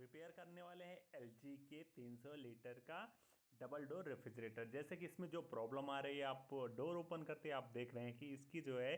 Repair करने वाले हैं एलजी के 300 लीटर का डबल डोर रेफ्रिजरेटर। जैसे कि इसमें जो प्रॉब्लम आ रही है, आप डोर ओपन करते आप देख रहे हैं कि इसकी जो है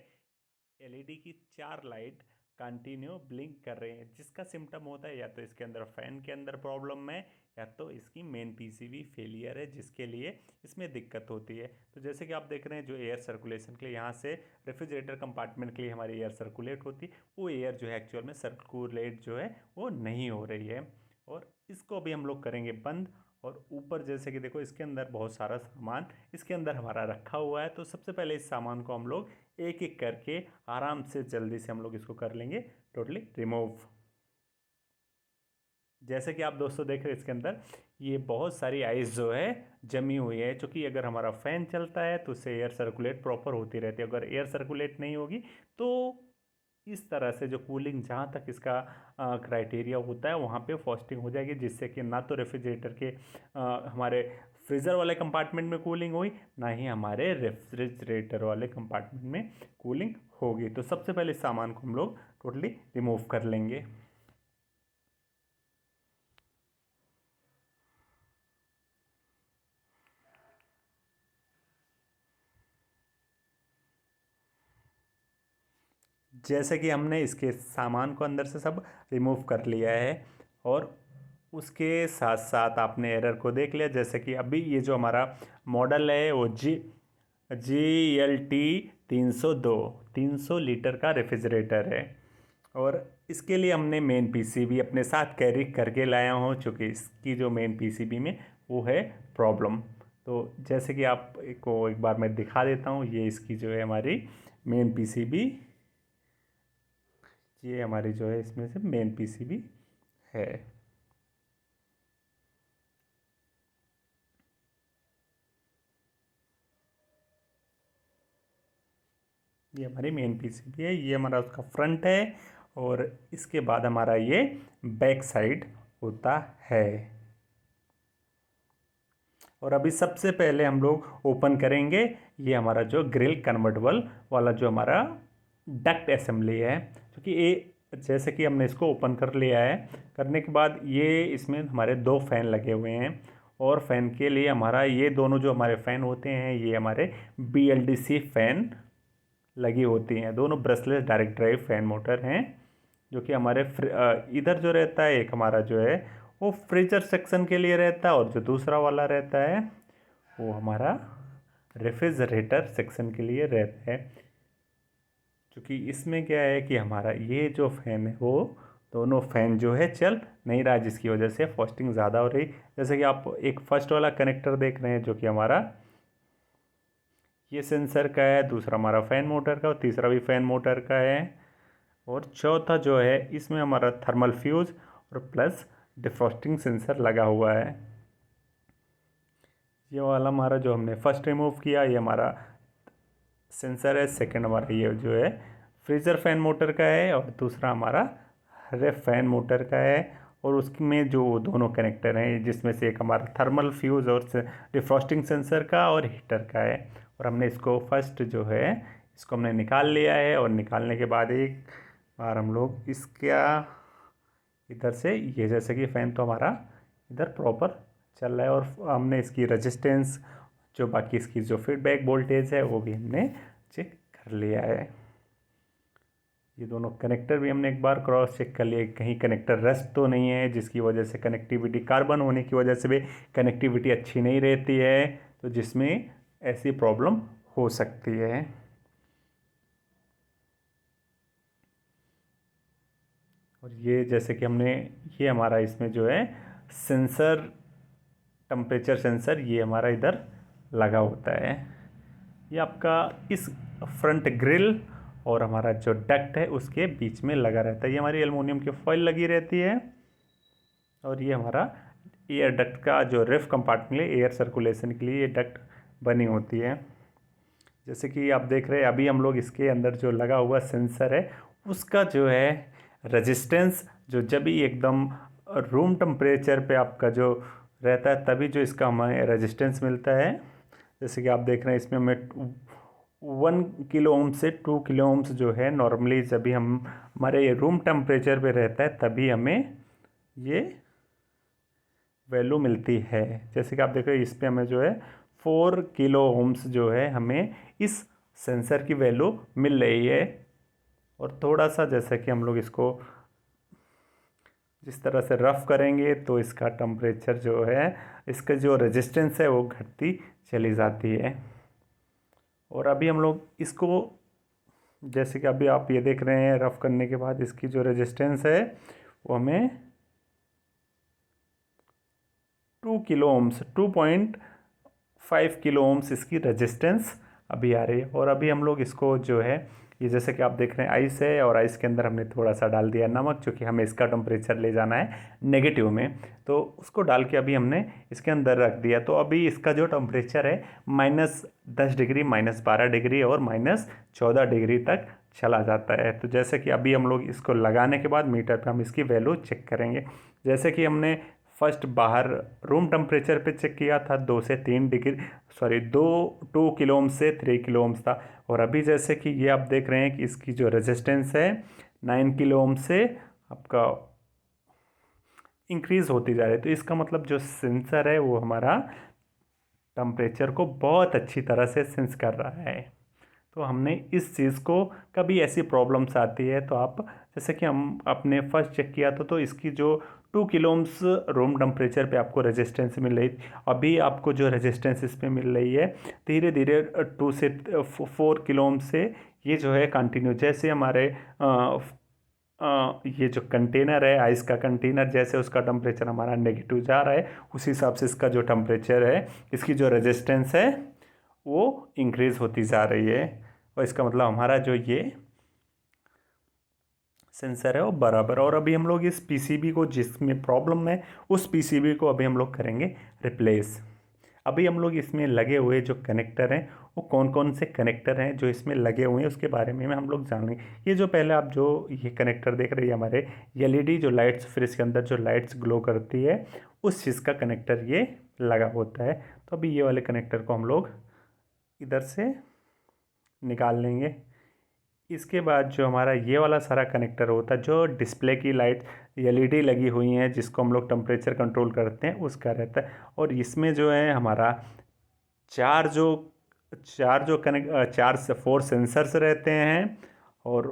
एलईडी की 4 लाइट कंटिन्यू ब्लिंक कर रहे हैं, जिसका सिम्टम होता है या तो इसके अंदर फैन के अंदर प्रॉब्लम है या तो इसकी मेन पीसीबी फेलियर है, जिसके लिए इसमें दिक्कत होती है। तो जैसे कि आप देख रहे हैं, जो एयर सर्कुलेशन के लिए यहाँ से रेफ्रिजरेटर कंपार्टमेंट के लिए हमारी एयर सर्कुलेट होती है, वो एयर जो है एक्चुअल में सर्कुलेट जो है वो नहीं हो रही है। और इसको भी हम लोग करेंगे बंद। और ऊपर जैसे कि देखो, इसके अंदर बहुत सारा सामान इसके अंदर हमारा रखा हुआ है। तो सबसे पहले इस सामान को हम लोग एक एक करके आराम से जल्दी से हम लोग इसको कर लेंगे टोटली रिमूव। जैसे कि आप दोस्तों देख रहे हैं, इसके अंदर ये बहुत सारी आइस जो है जमी हुई है, क्योंकि अगर हमारा फैन चलता है तो उससे एयर सर्कुलेट प्रॉपर होती रहती है। अगर एयर सर्कुलेट नहीं होगी तो इस तरह से जो कूलिंग जहाँ तक इसका क्राइटेरिया होता है वहाँ पे फास्टिंग हो जाएगी, जिससे कि ना तो रेफ्रिजरेटर के हमारे फ्रीज़र वाले कंपार्टमेंट में कूलिंग हुई, ना ही हमारे रेफ्रिजरेटर वाले कंपार्टमेंट में कूलिंग होगी। तो सबसे पहले इस सामान को हम लोग टोटली रिमूव कर लेंगे। जैसे कि हमने इसके सामान को अंदर से सब रिमूव कर लिया है, और उसके साथ साथ आपने एरर को देख लिया। जैसे कि अभी ये जो हमारा मॉडल है वो GLT 302 300 लीटर का रेफ्रिजरेटर है, और इसके लिए हमने मेन पीसीबी अपने साथ कैरी करके लाया हूँ, चूँकि इसकी जो मेन पीसीबी में वो है प्रॉब्लम। तो जैसे कि आपको एक बार मैं दिखा देता हूँ, ये इसकी जो है हमारी मेन पीसीबी, ये हमारी जो है इसमें से मेन पीसीबी है। ये हमारी मेन पीसीबी है, ये हमारा उसका फ्रंट है, और इसके बाद हमारा ये बैक साइड होता है। और अभी सबसे पहले हम लोग ओपन करेंगे ये हमारा जो ग्रिल कन्वर्टेबल वाला जो हमारा डक्ट असेंबली है, क्योंकि ये जैसे कि हमने इसको ओपन कर लिया है। करने के बाद ये इसमें हमारे 2 फैन लगे हुए हैं, और फैन के लिए हमारा ये दोनों जो हमारे फ़ैन होते हैं ये हमारे BLDC फ़ैन लगी होती हैं। दोनों brushless direct drive fan motor हैं, जो कि हमारे इधर जो रहता है एक हमारा जो है वो फ्रीजर सेक्शन के लिए रहता है, और जो दूसरा वाला रहता है वो हमारा रेफ्रिजरेटर सेक्शन के लिए रहता है। क्योंकि इसमें क्या है कि हमारा ये जो फ़ैन है वो दोनों फ़ैन जो है चल नहीं रहा, जिसकी वजह से फास्टिंग ज़्यादा हो रही। जैसे कि आप एक फर्स्ट वाला कनेक्टर देख रहे हैं, जो कि हमारा ये सेंसर का है, दूसरा हमारा फ़ैन मोटर का, और तीसरा भी फ़ैन मोटर का है, और चौथा जो है इसमें हमारा थर्मल फ्यूज़ और प्लस डिफ्रॉस्टिंग सेंसर लगा हुआ है। ये वाला हमारा जो हमने फर्स्ट रिमूव किया, ये हमारा सेंसर है। सेकंड हमारा ये जो है फ्रीज़र फ़ैन मोटर का है, और दूसरा हमारा रेफ फ़ैन मोटर का है। और उसमें जो दोनों कनेक्टर हैं, जिसमें से एक हमारा थर्मल फ्यूज़ और डिफ्रॉस्टिंग सेंसर का और हीटर का है। और हमने इसको फर्स्ट जो है इसको हमने निकाल लिया है, और निकालने के बाद एक बार हम लोग इसका इधर से ये जैसे कि फ़ैन तो हमारा इधर प्रॉपर चल रहा है, और हमने इसकी रेजिस्टेंस जो बाकी इसकी जो फीडबैक वोल्टेज है वो भी हमने चेक कर लिया है। ये दोनों कनेक्टर भी हमने एक बार क्रॉस चेक कर लिए, कहीं कनेक्टर रस्ट तो नहीं है, जिसकी वजह से कनेक्टिविटी कार्बन होने की वजह से भी कनेक्टिविटी अच्छी नहीं रहती है, तो जिसमें ऐसी प्रॉब्लम हो सकती है। और ये जैसे कि हमने ये हमारा इसमें जो है सेंसर, टेम्परेचर सेंसर ये हमारा इधर लगा होता है। ये आपका इस फ्रंट ग्रिल और हमारा जो डक्ट है उसके बीच में लगा रहता है। ये हमारी एल्युमिनियम की फॉइल लगी रहती है, और ये हमारा एयर डक्ट का जो रेफ कंपार्टमेंट है, एयर सर्कुलेशन के लिए ये डक्ट बनी होती है। जैसे कि आप देख रहे हैं, अभी हम लोग इसके अंदर जो लगा हुआ सेंसर है उसका जो है रेजिस्टेंस जो जब भी एकदम रूम टेम्परेचर पे आपका जो रहता है तभी जो इसका हमें रेजिस्टेंस मिलता है। जैसे कि आप देख रहे हैं, इसमें हमें 1 किलो ओम से 2 किलो ओम्स जो है नॉर्मली जब भी हम हमारे रूम टेम्परेचर पे रहता है तभी हमें ये वैल्यू मिलती है। जैसे कि आप देख रहे हो इस पे हमें जो है 4 किलो ओम्स जो है हमें इस सेंसर की वैल्यू मिल रही है। और थोड़ा सा जैसा कि हम लोग इसको जिस तरह से रफ़ करेंगे तो इसका टेम्परेचर जो है, इसका जो रेजिस्टेंस है वो घटती चली जाती है। और अभी हम लोग इसको, जैसे कि अभी आप ये देख रहे हैं रफ़ करने के बाद इसकी जो रेजिस्टेंस है वो हमें 2 किलो ओम्स 2.5 किलो ओम्स इसकी रेजिस्टेंस अभी आ रही है। और अभी हम लोग इसको जो है, ये जैसे कि आप देख रहे हैं आइस है और आइस के अंदर हमने थोड़ा सा डाल दिया नमक, क्योंकि हमें इसका टेम्परेचर ले जाना है नेगेटिव में। तो उसको डाल के अभी हमने इसके अंदर रख दिया। तो अभी इसका जो टेम्परेचर है -10 डिग्री, -12 डिग्री और -14 डिग्री तक चला जाता है। तो जैसे कि अभी हम लोग इसको लगाने के बाद मीटर पे हम इसकी वैल्यू चेक करेंगे। जैसे कि हमने फर्स्ट बाहर रूम टेम्परेचर पे चेक किया था 2 से 3 डिग्री, सॉरी 2 किलो ओम से 3 किलो ओम्स था। और अभी जैसे कि ये आप देख रहे हैं कि इसकी जो रेजिस्टेंस है 9 किलो ओम से आपका इंक्रीज होती जा रही है। तो इसका मतलब जो सेंसर है वो हमारा टेम्परेचर को बहुत अच्छी तरह से सेंस कर रहा है। तो हमने इस चीज़ को, कभी ऐसी प्रॉब्लम्स आती है तो आप, जैसे कि हम अपने फर्स्ट चेक किया था तो इसकी जो 2 किलो ओम्स रूम टेम्परेचर पे आपको रेजिस्टेंस मिल रही थी, अभी आपको जो रेजिस्टेंस इस पे मिल रही है धीरे धीरे 2 से 4 किलो ओम से ये जो है कंटिन्यू, जैसे हमारे ये जो कंटेनर है आइस का कंटेनर, जैसे उसका टेम्परेचर हमारा नेगेटिव जा रहा है उसी हिसाब से इसका जो टेम्परेचर है, इसकी जो रेजिस्टेंस है वो इंक्रीज़ होती जा रही है। और इसका मतलब हमारा जो ये सेंसर है वो बराबर। और अभी हम लोग इस पीसीबी को, जिसमें प्रॉब्लम है उस पीसीबी को अभी हम लोग करेंगे रिप्लेस। अभी हम लोग इसमें लगे हुए जो कनेक्टर हैं वो कौन कौन से कनेक्टर हैं जो इसमें लगे हुए हैं उसके बारे में हम लोग जानेंगे। ये जो पहले आप जो ये कनेक्टर देख रहे हैं हमारे एलईडी जो लाइट्स, फ्रिज के अंदर जो लाइट्स ग्लो करती है उस चीज़ का कनेक्टर ये लगा होता है। तो अभी ये वाले कनेक्टर को हम लोग इधर से निकाल लेंगे। इसके बाद जो हमारा ये वाला सारा कनेक्टर होता है जो डिस्प्ले की लाइट एलईडी लगी हुई हैं जिसको हम लोग टेम्परेचर कंट्रोल करते हैं उसका रहता है। और इसमें जो है हमारा चार जो चार जो कनेक्ट 4 से 4 सेंसर्स रहते हैं। और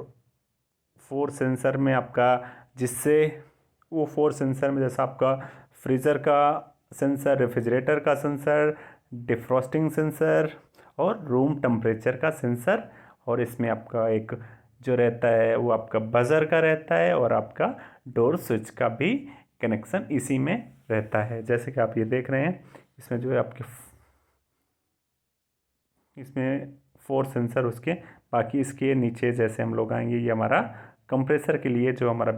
4 सेंसर में आपका, जिससे वो 4 सेंसर में जैसा आपका फ्रीज़र का सेंसर, रेफ्रिजरेटर का सेंसर, डिफ्रॉस्टिंग सेंसर और रूम टेम्परेचर का सेंसर, और इसमें आपका एक जो रहता है वो आपका बज़र का रहता है और आपका डोर स्विच का भी कनेक्शन इसी में रहता है। जैसे कि आप ये देख रहे हैं इसमें जो है आपके इसमें 4 सेंसर, उसके बाकी इसके नीचे जैसे हम लोग आएंगे ये हमारा कंप्रेसर के लिए जो हमारा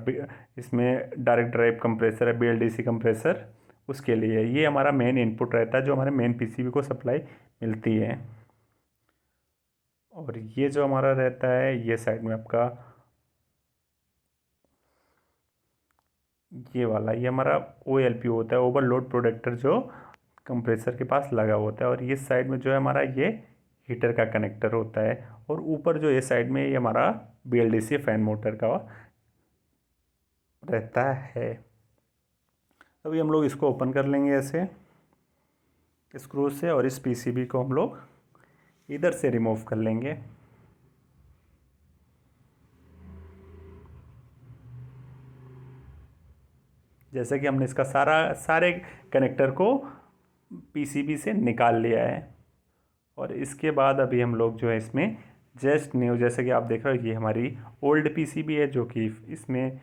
इसमें डायरेक्ट ड्राइव कंप्रेसर है, बीएलडीसी कंप्रेसर, उसके लिए ये हमारा मेन इनपुट रहता है जो हमारे मेन पीसीबी को सप्लाई मिलती है। और ये जो हमारा रहता है ये साइड में आपका ये वाला, ये हमारा OLP होता है, ओवरलोड प्रोटेक्टर, जो कंप्रेसर के पास लगा होता है। और ये साइड में जो है हमारा ये हीटर का कनेक्टर होता है। और ऊपर जो ये साइड में ये हमारा BLDC फैन मोटर का रहता है। अभी हम लोग इसको ओपन कर लेंगे ऐसे स्क्रू से और इस पीसीबी को हम लोग इधर से रिमूव कर लेंगे। जैसे कि हमने इसका सारे कनेक्टर को पीसीबी से निकाल लिया है। और इसके बाद अभी हम लोग जो है इसमें जस्ट न्यू, जैसे कि आप देख रहे हो ये हमारी ओल्ड पीसीबी है जो कि इसमें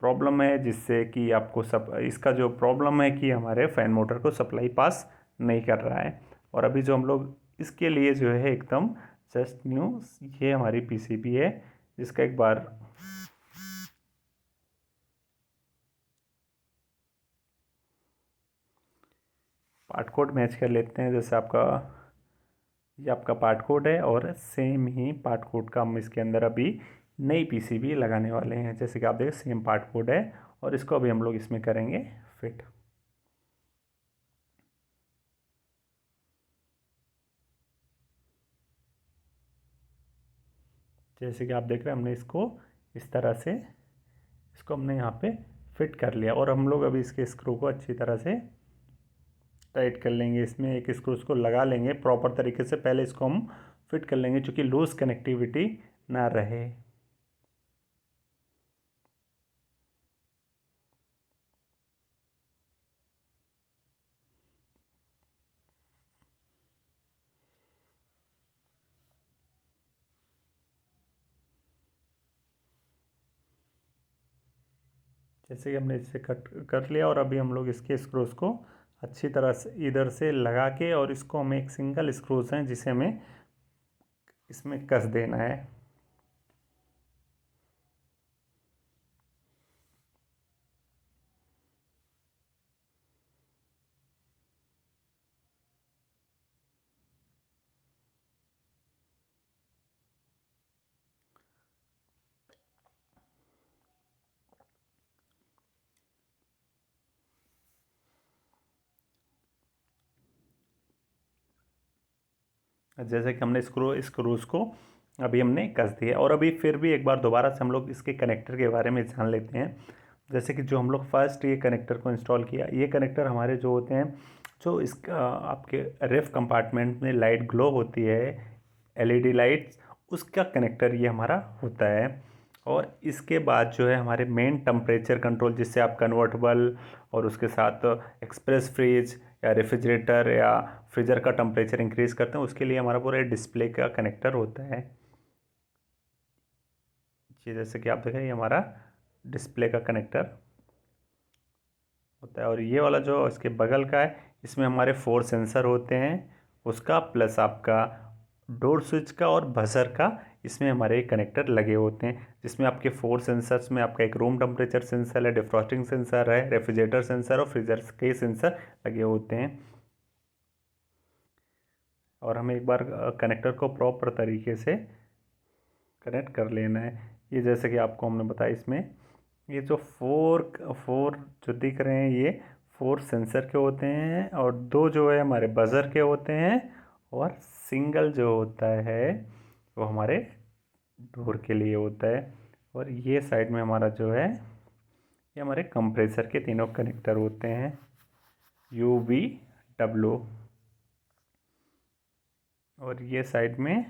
प्रॉब्लम है, जिससे कि आपको सब इसका जो प्रॉब्लम है कि हमारे फ़ैन मोटर को सप्लाई पास नहीं कर रहा है। और अभी जो हम लोग इसके लिए जो है एकदम जस्ट न्यू ये हमारी पीसीबी है, जिसका एक बार पार्ट कोड मैच कर लेते हैं। जैसे आपका ये आपका पार्ट कोड है और सेम ही पार्ट कोड का हम इसके अंदर अभी नई पीसीबी लगाने वाले हैं। जैसे कि आप देखें सेम पार्ट कोड है और इसको अभी हम लोग इसमें करेंगे फिट। जैसे कि आप देख रहे हैं हमने इसको इस तरह से इसको हमने यहाँ पे फिट कर लिया। और हम लोग अभी इसके स्क्रू को अच्छी तरह से टाइट कर लेंगे। इसमें एक स्क्रू को लगा लेंगे प्रॉपर तरीके से, पहले इसको हम फिट कर लेंगे क्योंकि लूज कनेक्टिविटी ना रहे। जैसे कि हमने इसे कट कर लिया और अभी हम लोग इसके स्क्रूज को अच्छी तरह से इधर से लगा के, और इसको हमें एक सिंगल स्क्रूज हैं जिसे हमें इसमें कस देना है। जैसे कि हमने स्क्रूज को अभी हमने कस दिया, और अभी फिर भी एक बार दोबारा से हम लोग इसके कनेक्टर के बारे में जान लेते हैं। जैसे कि जो हम लोग फर्स्ट ये कनेक्टर को इंस्टॉल किया, ये कनेक्टर हमारे जो होते हैं, जो इसका आपके रेफ कंपार्टमेंट में लाइट ग्लो होती है, एलईडी लाइट्स, उसका कनेक्टर ये हमारा होता है। और इसके बाद जो है हमारे मेन टेम्परेचर कंट्रोल, जिससे आप कन्वर्टेबल और उसके साथ एक्सप्रेस फ्रिज या रेफ्रिजरेटर या फ्रीज़र का टेम्परेचर इंक्रीज़ करते हैं, उसके लिए हमारा पूरा डिस्प्ले का कनेक्टर होता है। ये जैसे कि आप देखें, ये हमारा डिस्प्ले का कनेक्टर होता है। और ये वाला जो इसके बगल का है, इसमें हमारे 4 सेंसर होते हैं उसका, प्लस आपका डोर स्विच का और बजर का, इसमें हमारे कनेक्टर लगे होते हैं। जिसमें आपके 4 सेंसर्स में आपका एक रूम टेम्परेचर सेंसर है, डिफ्रॉस्टिंग सेंसर है, रेफ्रिजरेटर सेंसर और फ्रीजर के सेंसर लगे होते हैं। और हमें एक बार कनेक्टर को प्रॉपर तरीके से कनेक्ट कर लेना है। ये जैसे कि आपको हमने बताया, इसमें ये जो फोर जो दिख रहे हैं, ये 4 सेंसर के होते हैं, और 2 जो है हमारे बजर के होते हैं, और सिंगल जो होता है वो हमारे डोर के लिए होता है। और ये साइड में हमारा जो है, ये हमारे कंप्रेसर के तीनों कनेक्टर होते हैं, यू वी डब्ल्यू। और ये साइड में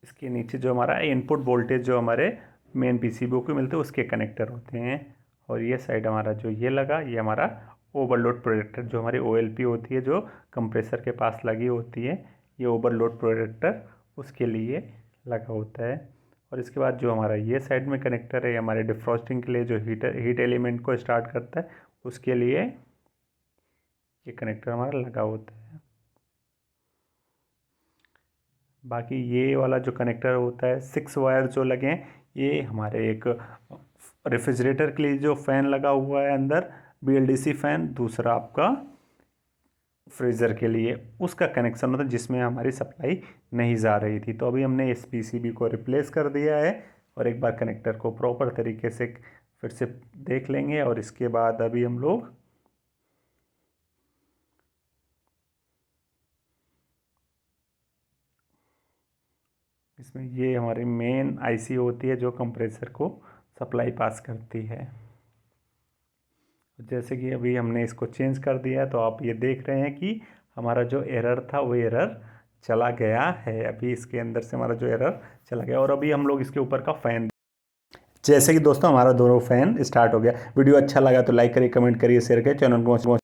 इसके नीचे जो हमारा इनपुट वोल्टेज जो हमारे मेन पीसीबी को मिलते हैं, उसके कनेक्टर होते हैं। और ये साइड हमारा जो ये लगा, ये हमारा ओवरलोड प्रोटेक्टर, जो हमारी ओएलपी होती है जो कंप्रेसर के पास लगी होती है, ये ओवरलोड प्रोटेक्टर उसके लिए लगा होता है। और इसके बाद जो हमारा ये साइड में कनेक्टर है, ये हमारे डिफ्रॉस्टिंग के लिए जो हीट एलिमेंट को स्टार्ट करता है, उसके लिए ये कनेक्टर हमारा लगा होता है। बाकी ये वाला जो कनेक्टर होता है, 6 वायर जो लगे हैं, ये हमारे एक रेफ्रिजरेटर के लिए जो फ़ैन लगा हुआ है अंदर, बीएलडीसी फ़ैन, दूसरा आपका फ्रीज़र के लिए उसका कनेक्शन होता है, जिसमें हमारी सप्लाई नहीं जा रही थी। तो अभी हमने इस पीसीबी को रिप्लेस कर दिया है, और एक बार कनेक्टर को प्रॉपर तरीके से फिर से देख लेंगे। और इसके बाद अभी हम लोग इसमें, ये हमारी मेन आईसी होती है जो कंप्रेसर को सप्लाई पास करती है। जैसे कि अभी हमने इसको चेंज कर दिया है, तो आप ये देख रहे हैं कि हमारा जो एरर था वो एरर चला गया है। अभी इसके अंदर से हमारा जो एरर चला गया। और अभी हम लोग इसके ऊपर का फ़ैन, जैसे कि दोस्तों हमारा दोनों फ़ैन स्टार्ट हो गया। वीडियो अच्छा लगा तो लाइक करिए, कमेंट करिए, शेयर करिए, चैनल को